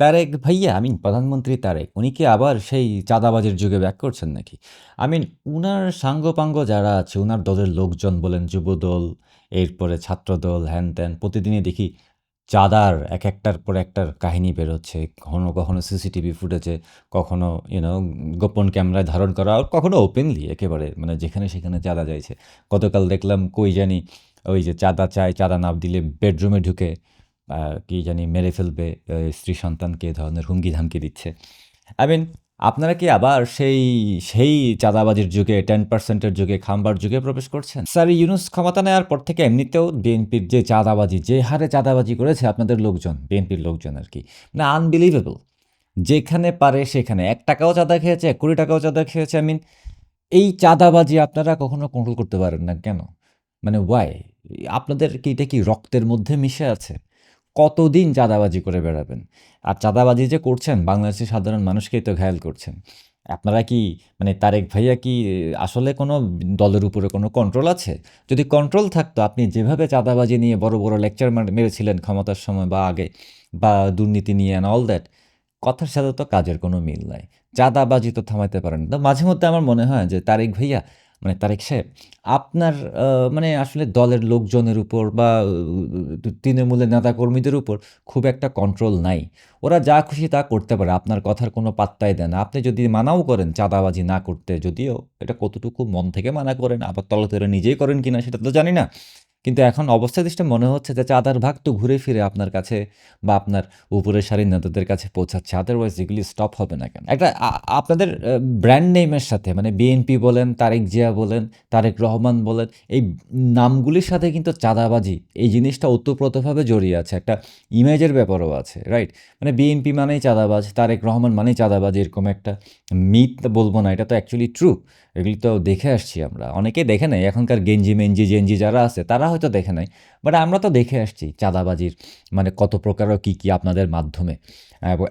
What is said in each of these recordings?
তারেক ভাইয়া প্রধানমন্ত্রী তারেক উনি কি আবার সেই চাঁদাবাজির যুগে ব্যাক করছেন নাকি? উনার সাঙ্গপাঙ্গ যারা আছে, উনার দলের লোকজন বলেন, যুবদল, এরপরে ছাত্রদল, হ্যান-ত্যান প্রতিদিনই দেখি চাঁদার একটার পর একটার কাহিনী বেরোচ্ছে। কখনো সিসিটিভি ফুটেজে, কখনো গোপন ক্যামেরায় ধারণ করা, আর কখনো ওপেনলি একেবারে যেখানে সেখানে চাঁদা চাইছে। গতকাল দেখলাম কই জানি ওই যে চাঁদা চায়, চাঁদা না দিলে বেডরুমে ঢুকে কি জানি মেরে ফেলবে স্ত্রী সন্তানকে, এ ধরনের হুমকি-ধামকি দিচ্ছে। আই মিন আপনারা কি আবার সেই সেই চাঁদাবাজির যুগে, 10% এর যুগে, খাম্বার যুগে প্রবেশ করছেন? স্যার ইউনূস ক্ষমতা নেওয়ার পর থেকে এমনিতেও বিএনপির যে চাঁদাবাজি, যে হারে চাঁদাবাজি করেছে আপনাদের লোকজন, বিএনপির লোকজন আরকি, আনবিলিভেবল। যেখানে পারে সেখানে ৳১ চাঁদা খেয়েছে, ৳১,০০,০০০ চাঁদা খেয়েছে। এই চাঁদাবাজি আপনারা কখনো কন্ট্রোল করতে পারেন না কেন? ওয়াই? আপনাদের কি এটা কি রক্তের মধ্যে মিশে আছে? কতদিন চাঁদাবাজি করে বেড়াবেন? আর চাঁদাবাজি যে করছেন বাংলাদেশের সাধারণ মানুষকেই তো ঘায়েল করছেন। আপনারা কি তারেক ভাইয়া কি আসলে কোনো দলের উপরে কোনো কন্ট্রোল আছে? যদি কন্ট্রোল থাকতো, আপনি যেভাবে চাঁদাবাজি নিয়ে বড়, বড় লেকচার মেরেছিলেন ক্ষমতার সময় বা আগে, বা দুর্নীতি নিয়ে অ্যান্ড অল দ্যাট, কথার সাথে তো কাজের কোনো মিল নাই। চাঁদাবাজি তো থামাইতে পারেন। তো মাঝে মধ্যে আমার মনে হয় যে তারেক ভাইয়া, তারেক সাহেব, আপনার আসলে দলের লোকজনের উপর বা তৃণমূলের নেতাকর্মীদের উপর খুব একটা কন্ট্রোল নাই। ওরা যা খুশি তা করতে পারে। আপনার কথার কোনো পাত্তাই দেয় না। আপনি যদি মানাও করেন চাঁদাবাজি না করতে, যদিও এটা কতটুকু মন থেকে মানা করেন, আবার তলে, তলে নিজেই করেন কিনা সেটা তো জানি না। কিন্তু এখন অবস্থাদৃষ্টে মনে হচ্ছে যে চাঁদার ভাগ তো ঘুরে ফিরে আপনার কাছে বা আপনার উপরের সারির নেতাদের কাছে পৌঁছাচ্ছে। আদারওয়াইজ এগুলি স্টপ হবে না কেন? একটা আপনাদের ব্র্যান্ড নেইমের সাথে, বিএনপি বলেন, তারেক জিয়া বলেন, তারেক রহমান বলেন, এই নামগুলির সাথে কিন্তু চাঁদাবাজি এই জিনিসটা ওতপ্রোতভাবে জড়িয়ে আছে। একটা ইমেজের ব্যাপারও আছে, রাইট? বিএনপি মানেই চাঁদাবাজ, তারেক রহমান মানেই চাঁদাবাজ, এরকম একটা মিথ বলব না, এটা তো অ্যাকচুয়ালি ট্রু। এগুলি তো দেখে আসছি আমরা। অনেকেই দেখে নাই। এখনকার গেঞ্জি-মেঞ্জি, জেনজি যারা আছে তারা হয়তো দেখে নাই। বাট আমরা তো দেখে আসছি চাঁদাবাজির কত প্রকার ও কী, কী আপনাদের মাধ্যমে।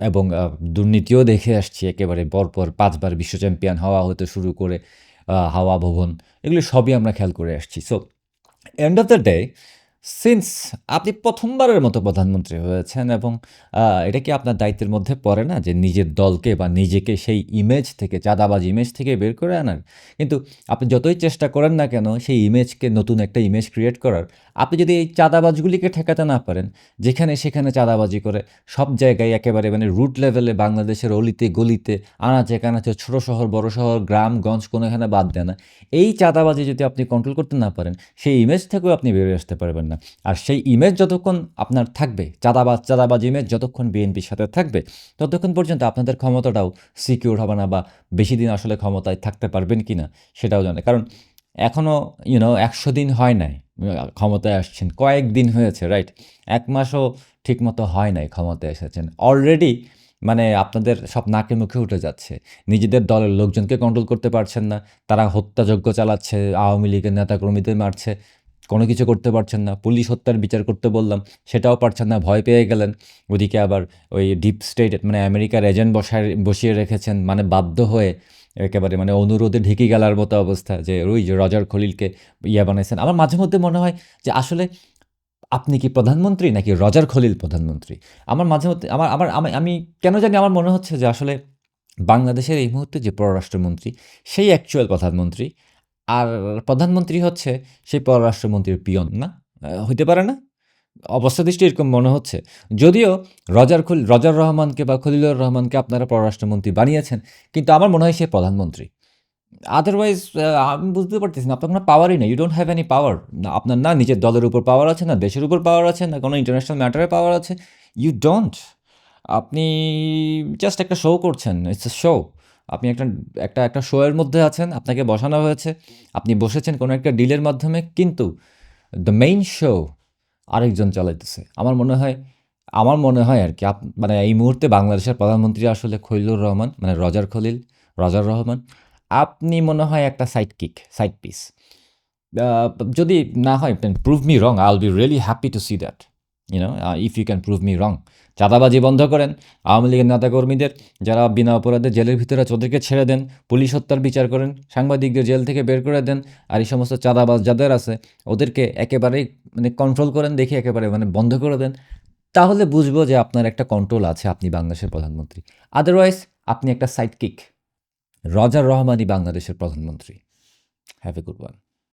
এবং দুর্নীতিও দেখে আসছি একেবারে পরপর ৫ বার বিশ্ব চ্যাম্পিয়ন হওয়া হতে শুরু করে হাওয়া ভবন, এগুলি সবই আমরা খেয়াল করে আসছি। So end of the day, since আপনি ১ম বারের মতো প্রধানমন্ত্রী হয়েছেন, এবং এটা কি আপনার দায়িত্বের মধ্যে পড়ে না যে নিজের দলকে বা নিজেকে সেই ইমেজ থেকে, চাঁদাবাজ ইমেজ থেকে বের করে আনার? কিন্তু আপনি যতই চেষ্টা করেন না কেন সেই ইমেজকে, নতুন একটা ইমেজ ক্রিয়েট করার, আপনি যদি এই চাঁদাবাজগুলিকে ঠেকাতে না পারেন, যেখানে সেখানে চাঁদাবাজি করে সব জায়গায় একেবারে রুট লেভেলে বাংলাদেশের অলিতে গলিতে, আনাচে কানাচে, ছোট শহর, বড় শহর, গ্রামগঞ্জ কোনোখানে বাদ দেয় না। এই চাঁদাবাজি যদি আপনি কন্ট্রোল করতে না পারেন, সেই ইমেজ থেকেও আপনি বেরিয়ে আসতে পারবেন না। আর সেই ইমেজ যতক্ষণ আপনার থাকবে, চাঁদাবাজ ইমেজ যতক্ষণ বিএনপির সাথে থাকবে, ততক্ষণ পর্যন্ত আপনাদের ক্ষমতাটাও সিকিউর হবে না, বা বেশি দিন আসলে ক্ষমতায় থাকতে পারবেন কি না সেটাও জানে। কারণ এখনও ১০০ দিন হয় নাই ক্ষমতায় আসছেন। কয়েকদিন হয়েছে, রাইট? ১ মাসও ঠিকমতো হয় নাই ক্ষমতায় এসেছেন। অলরেডি আপনাদের সব নাকে মুখে উঠে যাচ্ছে। নিজেদের দলের লোকজনকে কন্ট্রোল করতে পারছেন না। তারা হত্যাযজ্ঞ চালাচ্ছে, আওয়ামী লীগের নেতাকর্মীদের মারছে। কোনো কিছু করতে পারছেন না। পুলিশ হত্যার বিচার করতে বললাম, সেটাও পারছেন না, ভয় পেয়ে গেলেন। ওদিকে আবার ওই ডিপ স্টেট আমেরিকার এজেন্ট বসিয়ে রেখেছেন, বাধ্য হয়ে একেবারে অনুরোধে ঢেকে গেলার মতো অবস্থা, যে ওই যে রজার খলিলকে বানাইছেন। আমার মাঝে মধ্যে মনে হয় যে আসলে আপনি কি প্রধানমন্ত্রী নাকি রজার খলিল প্রধানমন্ত্রী? আমার মাঝে মধ্যে আমার আমার আমি আমি কেন জানি আমার মনে হচ্ছে যে আসলে বাংলাদেশের এই মুহূর্তে যে পররাষ্ট্রমন্ত্রী, সেই অ্যাকচুয়াল প্রধানমন্ত্রী। আর প্রধানমন্ত্রী হচ্ছে সেই পররাষ্ট্রমন্ত্রীর পিয়ন, না? হইতে পারে না? অবস্থাদৃষ্টি এরকম মনে হচ্ছে। যদিও রজার রহমানকে বা খলিলুর রহমানকে আপনারা পররাষ্ট্রমন্ত্রী বানিয়েছেন, কিন্তু আমার মনে হয় সে প্রধানমন্ত্রী। আদারওয়াইজ আমি বুঝতে পারতেছি না, আপনার কোনো পাওয়ারই নেই। You don't have any power. না আপনার না নিজের দলের উপর পাওয়ার আছে, না দেশের উপর পাওয়ার আছে, না কোনো ইন্টারন্যাশনাল ম্যাটারে পাওয়ার আছে। You don't. আপনি জাস্ট একটা শো করছেন। It's a show. আপনি একটা একটা একটা শো এর মধ্যে আছেন। আপনাকে বসানো হয়েছে। আপনি বসেছেন কোনো একটা ডিলের মাধ্যমে। কিন্তু দ্য মেইন শো আরেকজন চালাইতেছে। আমার মনে হয় আরকি এই মুহূর্তে বাংলাদেশের প্রধানমন্ত্রী আসলে খলিলুর রহমান, রজার রহমান। আপনি মনে হয় একটা সাইড কিক, সাইড পিস। আ যদি না হয়, then prove me wrong. I will be really happy to see that. If you can prove me wrong. চাঁদাবাজি বন্ধ করেন। আওয়ামী লীগের নেতাকর্মীদের যারা বিনা অপরাধে জেলের ভিতরে আছে ওদেরকে ছেড়ে দেন। পুলিশ হত্যার বিচার করেন। সাংবাদিকদের জেল থেকে বের করে দেন। আর এই সমস্ত চাঁদাবাজ যাদের আছে ওদেরকে একেবারেই কন্ট্রোল করেন, দেখি একেবারে বন্ধ করে দেন। তাহলে বুঝবো যে আপনার একটা কন্ট্রোল আছে, আপনি বাংলাদেশের প্রধানমন্ত্রী। আদারওয়াইজ আপনি একটা সাইডকিক। রজার রহমানই বাংলাদেশের প্রধানমন্ত্রী। Have a good one.